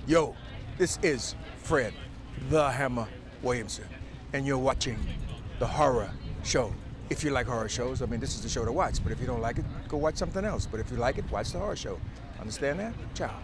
Yo, this is Fred, the Hammer Williamson, and you're watching the horror show. If you like horror shows, I mean, this is the show to watch, but if you don't like it, go watch something else. But if you like it, watch the horror show. Understand that? Ciao.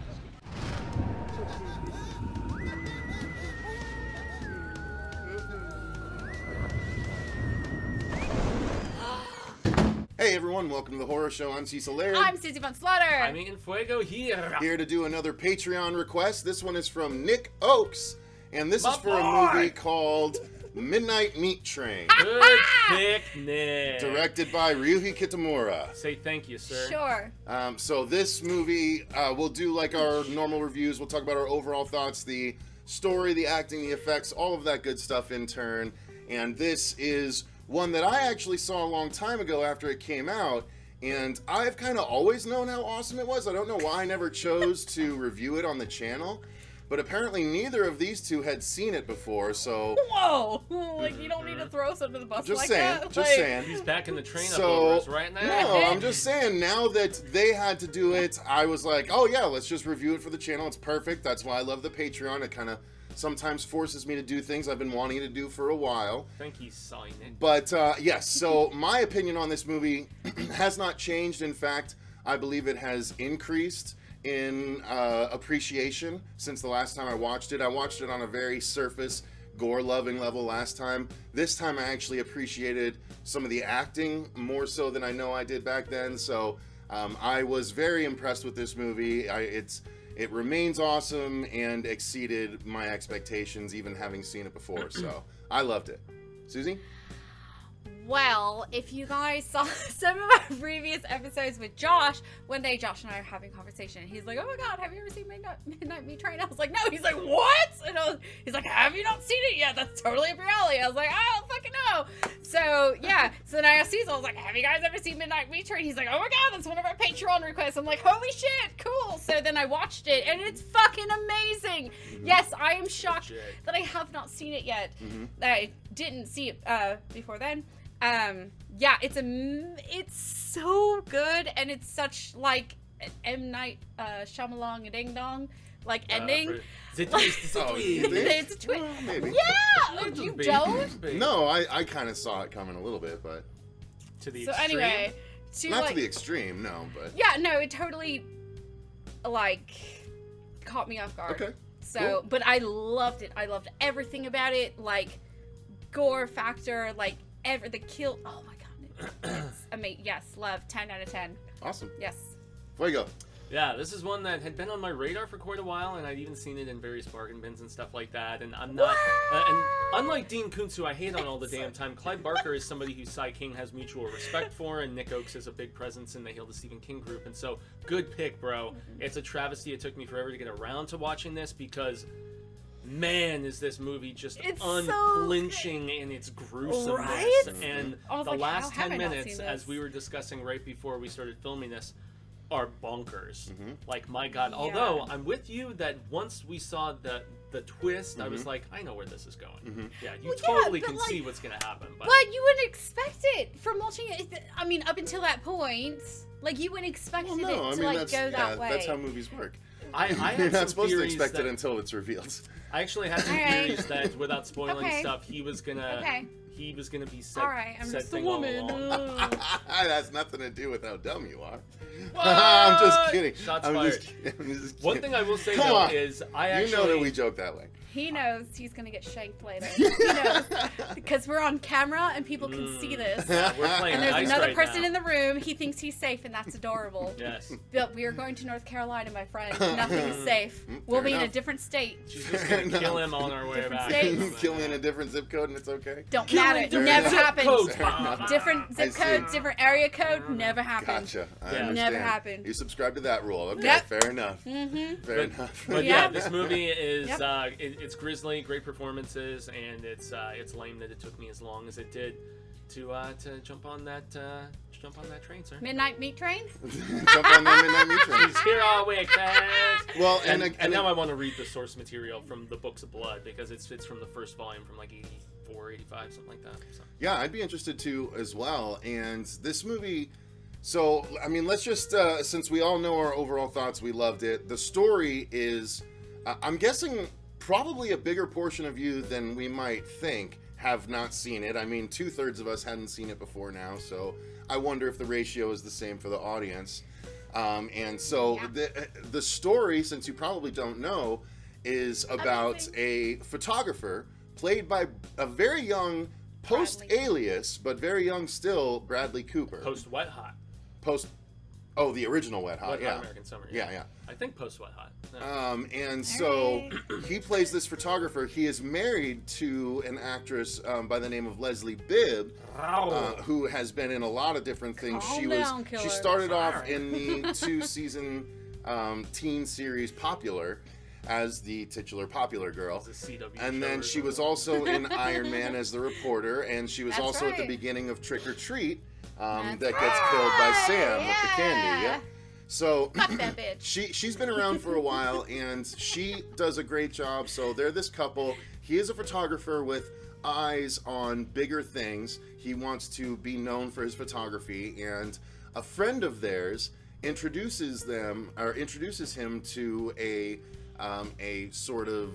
Hey everyone, welcome to the Horror Show. I'm Cecil Laird. I'm Susie von Slaughter. I'm in Fuego here. Here to do another Patreon request. This one is from Nick Oakes, and this is for a movie called Midnight Meat Train. Good pick, Nick. Directed by Ryuhi Kitamura. Say thank you, sir. Sure. So this movie, we'll do like our normal reviews. We'll talk about our overall thoughts, the story, the acting, the effects, all of that good stuff in turn. And this is one that I actually saw a long time ago after it came out, and I've kind of always known how awesome it was. I don't know why I never chose to review it on the channel, but apparently neither of these two had seen it before, so... Whoa! Like, you don't need to throw us under the bus just like saying, that. Just like... saying. He's back in the train So, up over us right now. No, I'm just saying, now that they had to do it, I was like, oh yeah, let's just review it for the channel. It's perfect. That's why I love the Patreon. It kind of sometimes forces me to do things I've been wanting to do for a while. I think he's signing. But yes, so my opinion on this movie has not changed. In fact, I believe it has increased in appreciation since the last time I watched it. I watched it on a very surface, gore-loving level last time. This time I actually appreciated some of the acting more so than I know I did back then. So I was very impressed with this movie. It remains awesome and exceeded my expectations, even having seen it before. So I loved it. Susie? Well, if you guys saw some of our previous episodes with Josh, one day Josh and I are having a conversation, and he's like, oh my god, have you ever seen Midnight Meat Train? I was like, no. He's like, what? And he's like, have you not seen it yet? That's totally up your alley. I was like, I don't fucking know. So, yeah. So then I asked Cecil, I was like, have you guys ever seen Midnight Meat Train? He's like, oh my god, that's one of our Patreon requests. I'm like, holy shit, cool. So then I watched it, and it's fucking amazing. Yes, I am shocked that I have not seen it yet. That I didn't see it before then. Yeah, it's so good, and it's such like an M. Night Shyamalan ding dong like ending. It's a twist. Well, maybe. Yeah, like, you don't. No, I kind of saw it coming a little bit, but to the So extreme. anyway, not to the extreme, no. But yeah, no, it totally like caught me off guard. okay. So, cool. but I loved it. I loved everything about it, like gore factor, like the kill. Oh my god, it's amazing. Yes, love. 10 out of 10. Awesome. Yes. Fuego. Yeah, this is one that had been on my radar for quite a while, and I'd even seen it in various bargain bins and stuff like that. And I'm not, and unlike Dean Koontz, who I hate on all the damn time, Clive Barker is somebody who Cy King has mutual respect for, and Nick Oakes is a big presence in the Hail to Stephen King group. And so, good pick, bro. It's a travesty. It took me forever to get around to watching this because, man, is this movie just unflinching in its gruesomeness. Right? And the like, last how have 10 I not minutes, seen as this? we were discussing right before we started filming this, are bonkers. Like, my god. Yeah. Although, I'm with you that once we saw the twist, I was like, I know where this is going. Yeah, you totally can see what's going to happen. But you wouldn't expect it from watching it. I mean, up until that point, like, you wouldn't expect it to like go that way. That's how movies work. I You're had not supposed to expect that, it until it's revealed. I actually had some theories that, without spoiling stuff, he was gonna be set. All right, I'm just a woman. That has nothing to do with how dumb you are. What? I'm just kidding. Shots I'm fired. just kidding. One thing I will say Come though on. is I actually You know that we joke that way. He knows he's gonna get shanked later. He knows because we're on camera and people can see this. We're playing And there's nice another right person now. in the room. He thinks he's safe, and that's adorable. Yes. But we are going to North Carolina, my friend. Nothing is safe. We'll be in a different state. She's just gonna kill him on our way Different back. states. Kill me in a different zip code and it's okay? Don't matter. It never happens. Codes. Different zip I see. codes, different area code, never happened. Gotcha. I Yeah. understand. Never happened. You subscribe to that rule. Okay, Yep. fair enough. Fair enough. But Yeah. yeah, this movie is it's grisly, great performances, and it's lame that it took me as long as it did to jump on that train, sir. Midnight Meat Train? Jump on the Midnight Meat Train. He's here all week, thanks. Well, and now I want to read the source material from the Books of Blood because it's from the first volume from like 84, 85, something like that. So. Yeah, I'd be interested too as well. And this movie, so I mean, let's just since we all know our overall thoughts, we loved it. The story is I'm guessing probably a bigger portion of you than we might think have not seen it. I mean, 2/3 of us hadn't seen it before now, so I wonder if the ratio is the same for the audience. And so the story, since you probably don't know, is about a photographer played by a very young post-alias, but very young still, Bradley Cooper. Post-Wet Hot. Oh, the original Wet Hot, Wet Hot American Summer. Yeah. I think post-Wet Hot. No. And so he plays this photographer. He is married to an actress by the name of Leslie Bibb, who has been in a lot of different things. She started off in the 2-season teen series Popular as the titular Popular girl. And then she was also in Iron Man as the reporter, and she was also at the beginning of Trick or Treat. That gets killed by Sam with the candy, yeah? So, fuck that bitch. She's been around for a while, and she does a great job. So they're this couple. He is a photographer with eyes on bigger things. He wants to be known for his photography, and a friend of theirs introduces him to a sort of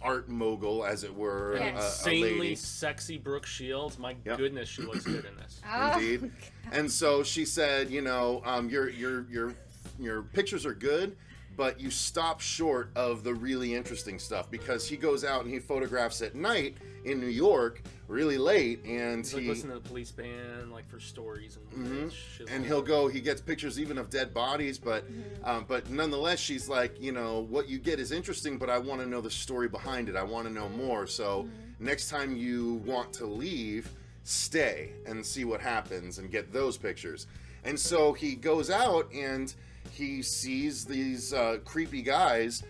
art mogul, as it were. Insanely sexy Brooke Shields. My goodness, she looks good in this. Indeed. And so she said, you know, your pictures are good, but you stop short of the really interesting stuff, because he goes out and he photographs at night in New York really late, and he's like listening to the police band, like for stories and shit. And he gets pictures even of dead bodies, but nonetheless, she's like, you know, what you get is interesting, but I want to know the story behind it. I want to know more. So next time you want to leave, stay and see what happens and get those pictures. And so he goes out and he sees these creepy guys,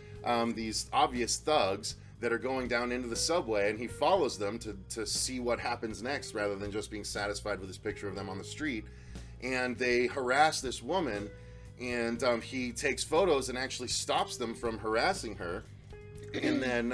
these obvious thugs, that are going down into the subway, and he follows them to see what happens next, rather than just being satisfied with this picture of them on the street. And they harass this woman, and he takes photos and actually stops them from harassing her. And then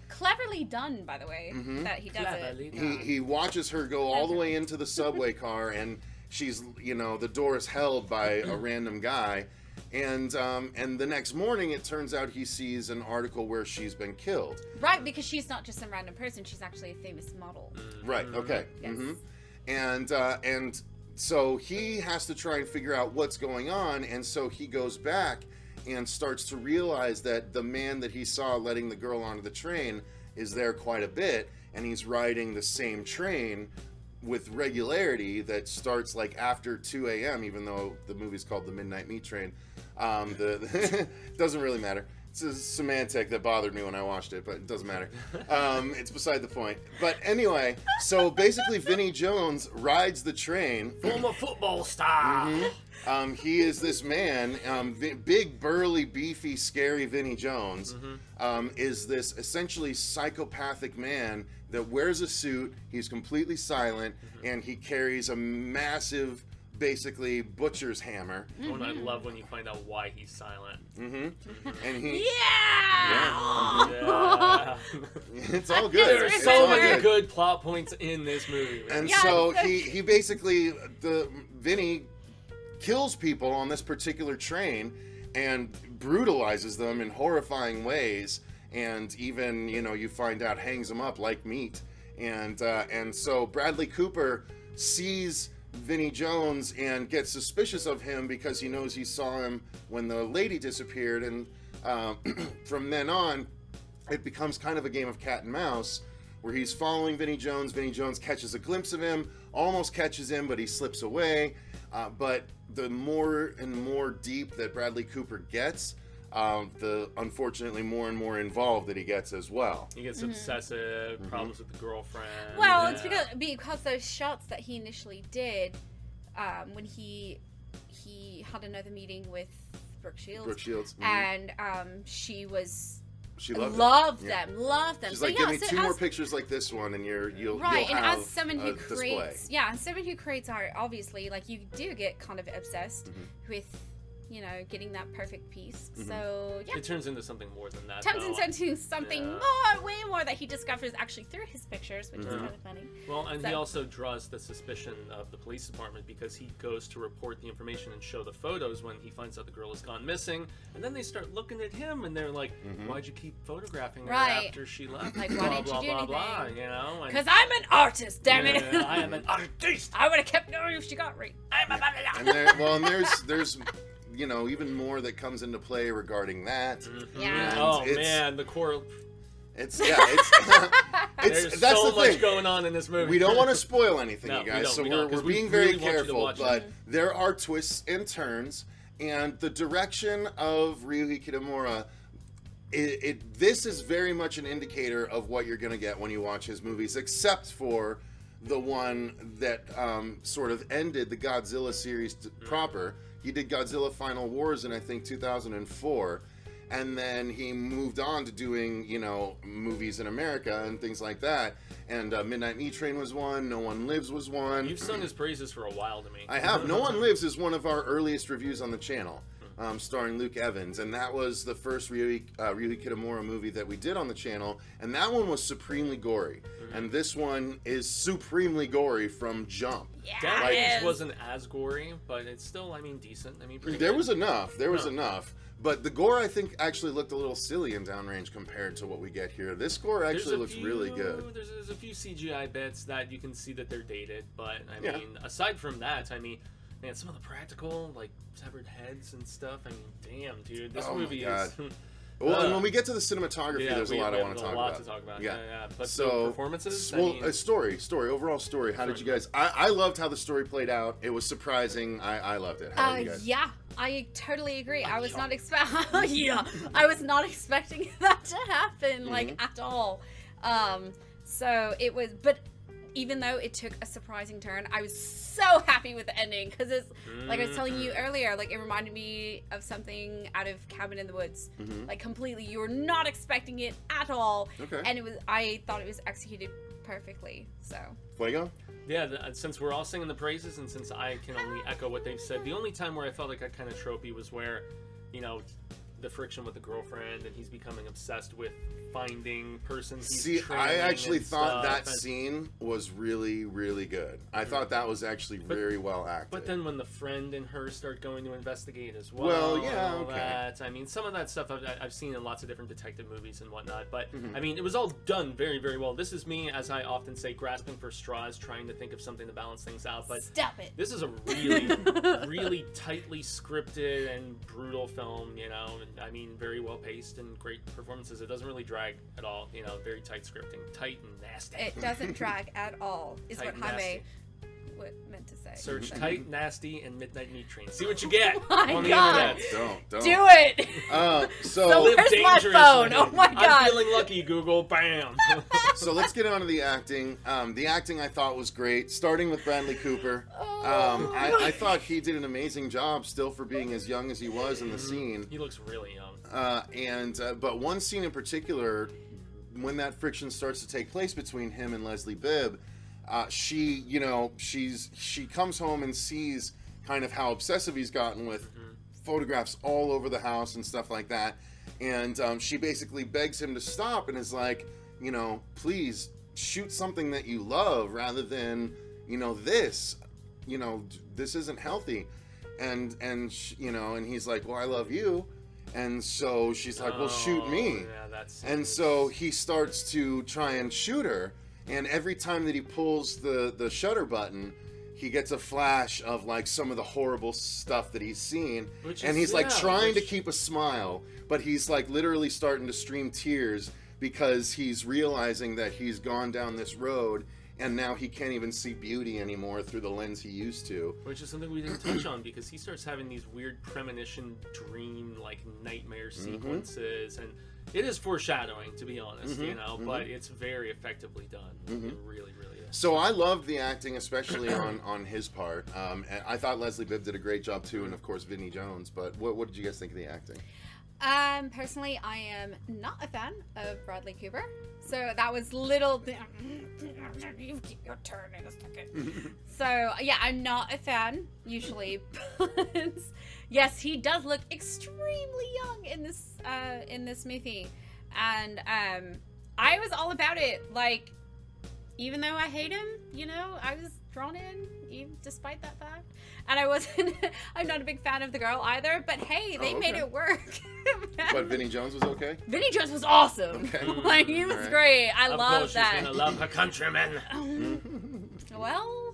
cleverly done, by the way, that he does it. He watches her go all the way into the subway car, and she's, you know, the door is held by a random guy. And the next morning, it turns out he sees an article where she's been killed. Right, because she's not just some random person; she's actually a famous model. Right. Okay. Yes. And so he has to try and figure out what's going on, and so he goes back and starts to realize that the man that he saw letting the girl onto the train is there quite a bit, and he's riding the same train with regularity that starts like after 2 a.m., even though the movie's called The Midnight Meat Train. Doesn't really matter. It's a semantic that bothered me when I watched it, but it doesn't matter. It's beside the point. But anyway, so basically Vinnie Jones rides the train. Former football star. He is this man, big, burly, beefy, scary Vinnie Jones, is this essentially psychopathic man that wears a suit, he's completely silent, and he carries a massive, basically, butcher's hammer. Oh, and I love when you find out why he's silent. And he... Yeah! It's all good. There's so many good plot points in this movie. And so he basically, Vinny kills people on this particular train and brutalizes them in horrifying ways, and even, you know, you find out hangs them up like meat. And so Bradley Cooper sees Vinnie Jones and gets suspicious of him because he knows he saw him when the lady disappeared, and from then on it becomes kind of a game of cat and mouse where he's following Vinnie Jones. Vinnie Jones catches a glimpse of him, almost catches him, but he slips away. But the more and more deep that Bradley Cooper gets, the unfortunately more and more involved that he gets as well. He gets obsessive, problems with the girlfriend. Well, it's because those shots that he initially did, when he had another meeting with Brooke Shields, and she loved them. She's like, give me two more pictures like this one, and you'll right. You'll and have as someone who creates, display. someone who creates art, obviously, like, you do get kind of obsessed with you know, getting that perfect piece. So yeah, It turns into something more than that. turns though. into something more, way more that he discovers actually through his pictures, which is kind of funny. Well, and he So- also draws the suspicion of the police department because he goes to report the information and show the photos when he finds out the girl has gone missing, and then they start looking at him and they're like, "Why'd you keep photographing her Right. after she left? Like, why blah, didn't you blah, do blah, blah," anything? you know? And- Because I'm an artist, damn it! Yeah, I am an artist. I would have kept knowing if she got raped. I'm a And there's you know, even more that comes into play regarding that. Yeah. And Oh it's- man, the core. It's that's There's the so thing. much going on in this movie. We don't want to spoil anything, No, you we guys, don't, so we don't, we're 'cause we being very really want you to careful. watch it. But there are twists and turns, and the direction of Ryuhei Kitamura, this is very much an indicator of what you're going to get when you watch his movies, except for the one that sort of ended the Godzilla series proper. He did Godzilla Final Wars in, I think, 2004. And then he moved on to doing, you know, movies in America and things like that. And Midnight Meat Train was one. No One Lives was one. You've sung his praises for a while to me. I have. No One Lives is one of our earliest reviews on the channel, starring Luke Evans. And that was the first Ryuhei Kitamura movie that we did on the channel. And that one was supremely gory. And this one is supremely gory from jump. Yeah, Like, it it is. wasn't as gory, but it's still, I mean, decent. I mean, pretty There good. was enough. There was enough. But the gore, I think, actually looked a little silly in Downrange compared to what we get here. This gore actually looks really good. There's a few CGI bits that you can see that they're dated, but I Yeah. mean, aside from that, I mean, man, some of the practical, like severed heads and stuff. I mean, damn, dude, this Oh my movie God. is. Well, and when we get to the cinematography, Yeah, there's a lot I want to have talk a lot about. to talk about. Yeah. Yeah. But So, the performances. well, I mean, overall story. How did you guys? I loved how the story played out. It was surprising. I loved it. How did you guys? Yeah, I totally agree. I was not I was not expecting that to happen, like, at all. So it was, but even though it took a surprising turn, I was so happy with the ending because it's like I was telling you earlier, like it reminded me of something out of Cabin in the Woods, like completely. You were not expecting it at all, Okay. and I thought it was executed perfectly. So Fuego? yeah, since we're all singing the praises, and since I can only echo what they've said, the only time where I felt like I kind of tropey was where, you know, the friction with the girlfriend, and he's becoming obsessed with finding persons he's See, I trailing actually and thought stuff, that and- scene was really, really good. I thought that was actually very well acted. But then when the friend and her start going to investigate as well, Well, yeah, and all okay. that, I mean, some of that stuff I've seen in lots of different detective movies and whatnot. But I mean, it was all done very, very well. This is me, as I often say, grasping for straws, trying to think of something to balance things out. But stop it. this is a really, really tightly scripted and brutal film. You know, and I mean, very well paced and great performances. It doesn't really drag at all. You know, very tight scripting, tight and nasty. It doesn't drag at all. Is Tight what and Jaime nasty. meant to say. Search So- tight, nasty, and Midnight Meat Train. See what you get my on the God. internet. Don't. Do it. So Where's my dangerously. phone? Oh my God. I'm feeling lucky, Google. Bam. So let's get on to the acting. The acting I thought was great, starting with Bradley Cooper. Oh. I thought he did an amazing job still for being as young as he was in the scene. He looks really young. But one scene in particular, when that friction starts to take place between him and Leslie Bibb, she comes home and sees kind of how obsessive he's gotten with photographs all over the house and stuff like that. And she basically begs him to stop and is like, you know, please shoot something that you love rather than, you know, this. You know, this isn't healthy. And he's like, well, I love you. And so she's like, well, shoot me. Yeah, that's. And so he starts to try and shoot her. And every time that he pulls the shutter button, he gets a flash of like some of the horrible stuff that he's seen. And he's like trying to keep a smile, but he's like literally starting to stream tears because he's realizing that he's gone down this road and now he can't even see beauty anymore through the lens he used to. Which is something we didn't touch on because he starts having these weird premonition, dream, like nightmare sequences, and it is foreshadowing, to be honest, you know. But it's very effectively done. It really, really is. So I loved the acting, especially on his part. And I thought Leslie Bibb did a great job too, and of course Vinnie Jones. But what did you guys think of the acting? Personally, I am not a fan of Bradley Cooper. So that was little... You keep your turn in a second. So, yeah, I'm not a fan, usually. But yes, he does look extremely young in this movie. And I was all about it. Like, even though I hate him, you know, I was drawn in, even despite that fact. And I'm not a big fan of the girl either, but hey, they made it work. But Vinnie Jones was okay? Vinnie Jones was awesome. Okay. Like, he was great. I love that. She's gonna love her countrymen. Well,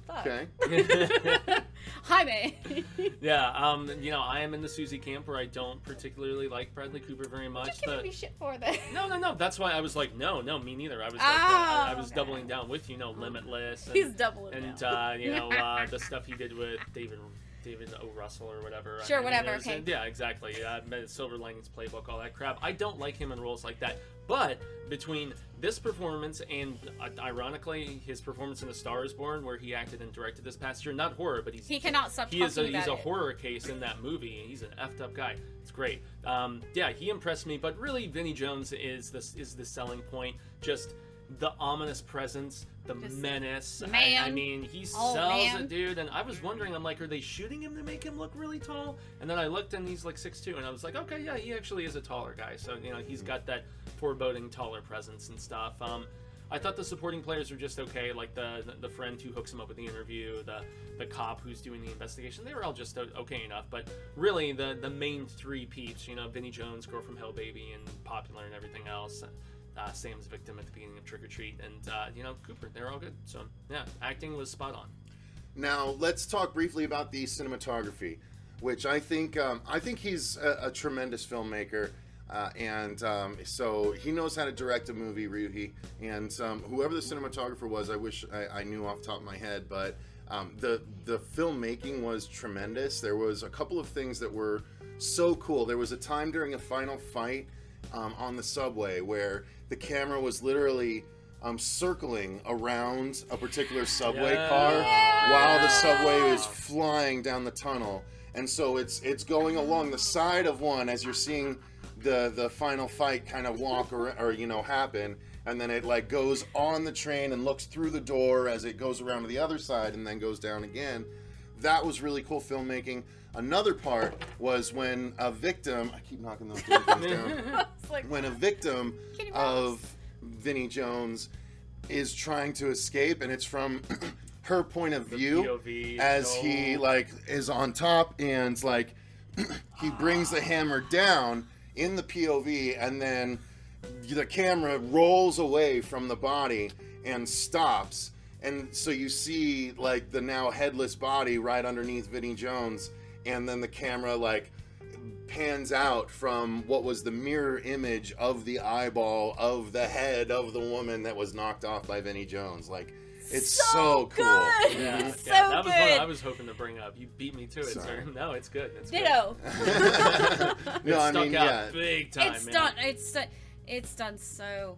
fuck. Okay. Jaime. Yeah, you know, I am in the Susie camp where I don't particularly like Bradley Cooper very much. What you giving me shit for then? No. That's why I was like, no, me neither. I was like, I was doubling down with, you know, Limitless. And, He's doubling down. You know, the stuff he did with David O. Russell or whatever. Sure, whatever. Okay. Yeah, exactly. Silver Linings Playbook, all that crap. I don't like him in roles like that. But between this performance and, ironically, his performance in A Star Is Born, where he acted and directed this past year, not horror, but he cannot stop talking about it. He's a horror case in that movie. He's an effed up guy. It's great. Yeah, he impressed me. But really, Vinnie Jones is the selling point. Just the ominous presence, the menace. I mean, he sells it, dude. And I was wondering, I'm like, are they shooting him to make him look really tall? And then I looked, and he's like 6'2", and I was like, okay, yeah, he actually is a taller guy. So, you know, he's got that foreboding taller presence and stuff. I thought the supporting players were just okay, like the friend who hooks him up with the interview, the cop who's doing the investigation. They were all just okay enough. But really, the main three peeps, you know, Vinnie Jones, Girl from Hell Baby, and Popular and everything else. Sam's victim at the beginning of Trick or Treat, and you know, Cooper. They're all good. So yeah, acting was spot on. Now let's talk briefly about the cinematography, which I think he's a tremendous filmmaker, and so he knows how to direct a movie, Ryuhi. And whoever the cinematographer was, I wish I knew off the top of my head, but the filmmaking was tremendous. There was a couple of things that were so cool. There was a time during a final fight on the subway where the camera was literally circling around a particular subway car while the subway is flying down the tunnel, and so it's going along the side of one as you're seeing the final fight kind of walk or you know, happen, and then it like goes on the train and looks through the door as it goes around to the other side and then goes down again. That was really cool filmmaking. Another part was when a victim, I keep knocking those things down, like, when a victim of Vinnie Jones is trying to escape, and it's from her point of view, POV, as he like is on top, and like he brings the hammer down in the POV, and then the camera rolls away from the body and stops, and so you see like the now headless body right underneath Vinnie Jones. And then the camera like pans out from what was the mirror image of the eyeball of the head of the woman that was knocked off by Vinnie Jones. Like, it's so cool. Yeah, so that was good. what I was hoping to bring up. You beat me to it, sir. No, it's good. It's Ditto. Good. No, I mean, yeah, big time. It's done so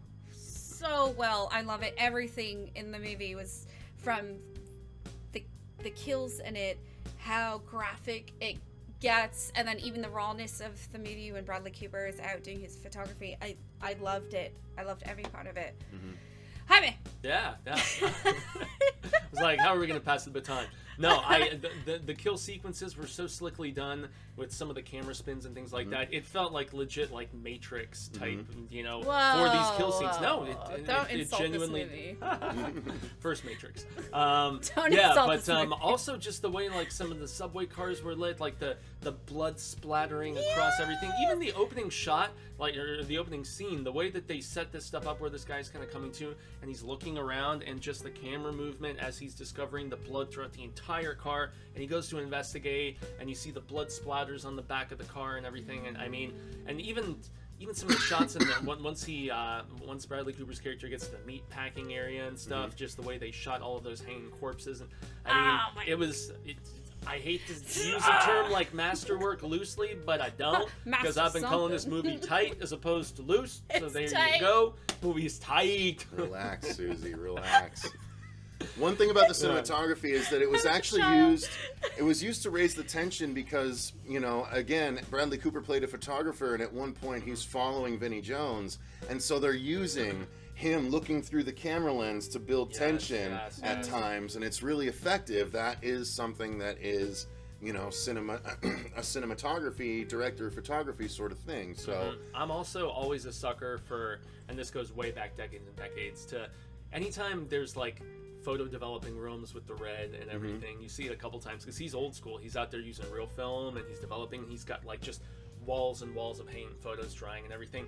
well. I love it. Everything in the movie was from the kills in it, how graphic it gets, and then even the rawness of the movie when Bradley Cooper is out doing his photography. I loved it. I loved every part of it. Jaime. Yeah. I was like, how are we gonna pass the baton? No, the kill sequences were so slickly done with some of the camera spins and things like that. It felt like legit, like Matrix type, you know, for these kill scenes. No, it genuinely. First Matrix. Also just the way like some of the subway cars were lit, like the blood splattering across everything. Even the opening shot, like or the opening scene, the way that they set this stuff up, where this guy's kind of coming to and he's looking around, and just the camera movement as he's discovering the blood throughout the entire car, and he goes to investigate, and you see the blood splatters on the back of the car and everything. And I mean, and even some of the shots in there, once Bradley Cooper's character gets to the meat packing area and stuff, just the way they shot all of those hanging corpses, and I mean, I hate to use a term like masterwork loosely, but I don't, because I've been calling this movie tight as opposed to loose. So there you go. Movie's tight. Relax, Susie. Relax. One thing about the cinematography is that it was actually used. It was used to raise the tension because, you know, again, Bradley Cooper played a photographer, and at one point he's following Vinnie Jones, and so they're using him looking through the camera lens to build tension at times, and it's really effective. That is something that is, you know, a cinematography director of photography sort of thing. So I'm also always a sucker for, and this goes way back decades and decades, to anytime there's like photo developing rooms with the red and everything, you see it a couple times because he's old school. He's out there using real film and he's developing. He's got like just walls and walls of hanging photos, drying and everything.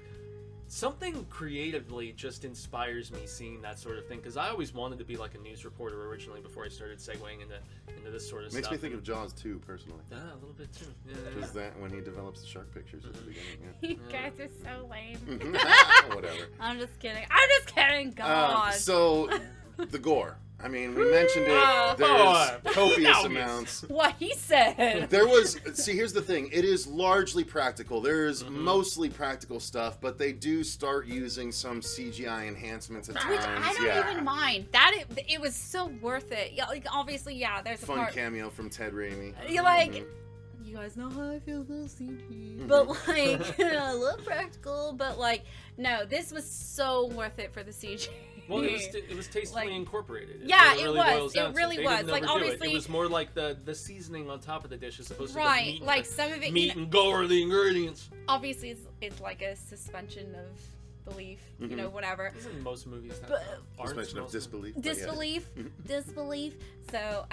Something creatively just inspires me seeing that sort of thing, because I always wanted to be like a news reporter originally before I started segueing into this sort of stuff. Makes me think of Jaws 2, personally. Yeah, a little bit too. Because that when he develops the shark pictures at the beginning. You guys are so lame. Whatever. I'm just kidding. I'm just kidding. God. So, the gore. I mean, we mentioned it. There's copious amounts. What he said. There was. See, here's the thing. It is largely practical. There's mostly practical stuff, but they do start using some CGI enhancements at times. Which I don't even mind. That it was so worth it. Yeah, like obviously, yeah. There's a fun cameo from Ted Raimi. You're like. You guys know how I feel about CG, but like, I love practical, but like, no, this was so worth it for the CG. Well, it was tastefully incorporated. Yeah, it was. It really was. Like, obviously, it was more like the seasoning on top of the dish is supposed to be right. Like some of it, meat and gore are the ingredients. Obviously, it's like a suspension of belief, you know, whatever. Isn't most movies that? Suspension of disbelief. Disbelief. So,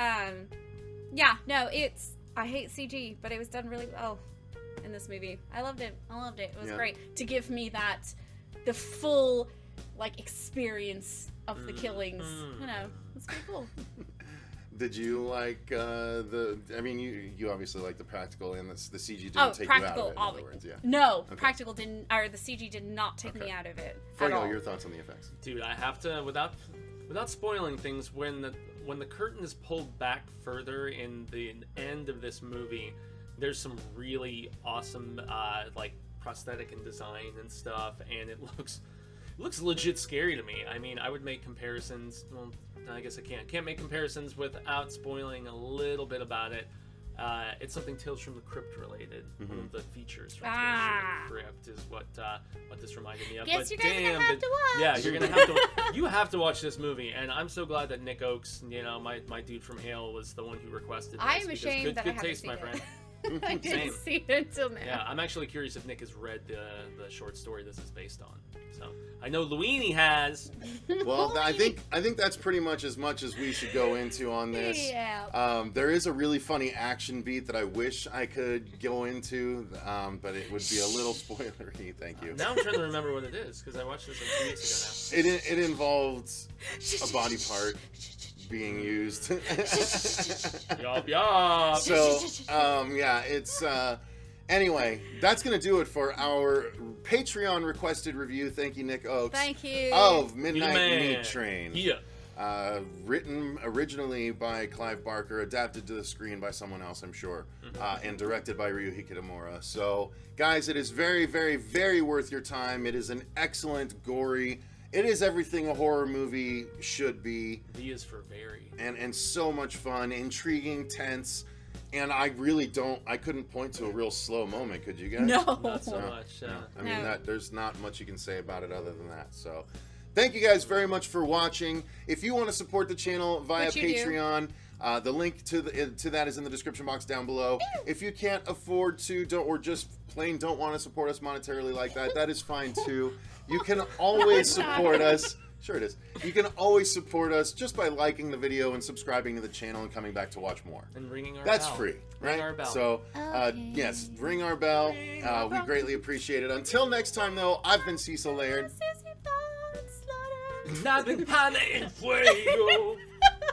yeah, no, I hate CG, but it was done really well in this movie. I loved it. It was great to give me the full, like, experience of the killings. You know, it's pretty cool. Did you like I mean, you obviously like the practical, and the CG didn't take you out of it, in other words, No, practical didn't, or the CG did not take me out of it at all. Your thoughts on the effects? Dude, I have to, without spoiling things, when the curtain is pulled back further in the end of this movie, there's some really awesome like prosthetic and design and stuff, and it looks legit scary to me. I mean, I would make comparisons. Well, I guess I can't make comparisons without spoiling a little bit about it. It's something Tales from the Crypt related. One of the features from Tales from the Crypt is what this reminded me of. Guess but you guys are damn, gonna have to watch. Yeah, you're gonna have to. You have to watch this movie, and I'm so glad that Nick Oakes, you know, my dude from Hale, was the one who requested this. I am ashamed that I good haven't taste, seen my it. friend. I didn't see it until now. Yeah, I'm actually curious if Nick has read the short story this is based on. So I know Luini has. Well, I think that's pretty much as we should go into on this. Yeah. There is a really funny action beat that I wish I could go into, but it would be a little spoilery. Thank you. Now I'm trying to remember what it is because I watched this like 2 weeks ago now. It involved a body part being used. Yup, yup. So, yeah, it's anyway, that's gonna do it for our Patreon requested review. Thank you, Nick Oakes. Thank you. Of Midnight Meat Train. Yeah. Written originally by Clive Barker, adapted to the screen by someone else, I'm sure, and directed by Ryuhei Kitamura. So, guys, it is very, very, very worth your time. It is an excellent, gory. It is everything a horror movie should be. V is for very. And so much fun, intriguing, tense, and I couldn't point to a real slow moment, could you guys? No. Not so much. No. I mean, there's not much you can say about it other than that. So, thank you guys very much for watching. If you want to support the channel via Patreon, the link to that is in the description box down below. If you can't afford to, or just plain don't want to support us monetarily like that is fine too. You can always support us. Sure it is. You can always support us just by liking the video and subscribing to the channel and coming back to watch more. And ringing our bell. That's free, right? Ring our bell. So, yes, ring our bell. We greatly appreciate it. Until next time, though, I've been Cecil Laird. I've been pining Fuego.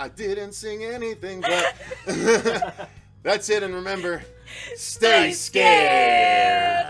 I didn't sing anything, but that's it. And remember, stay scared.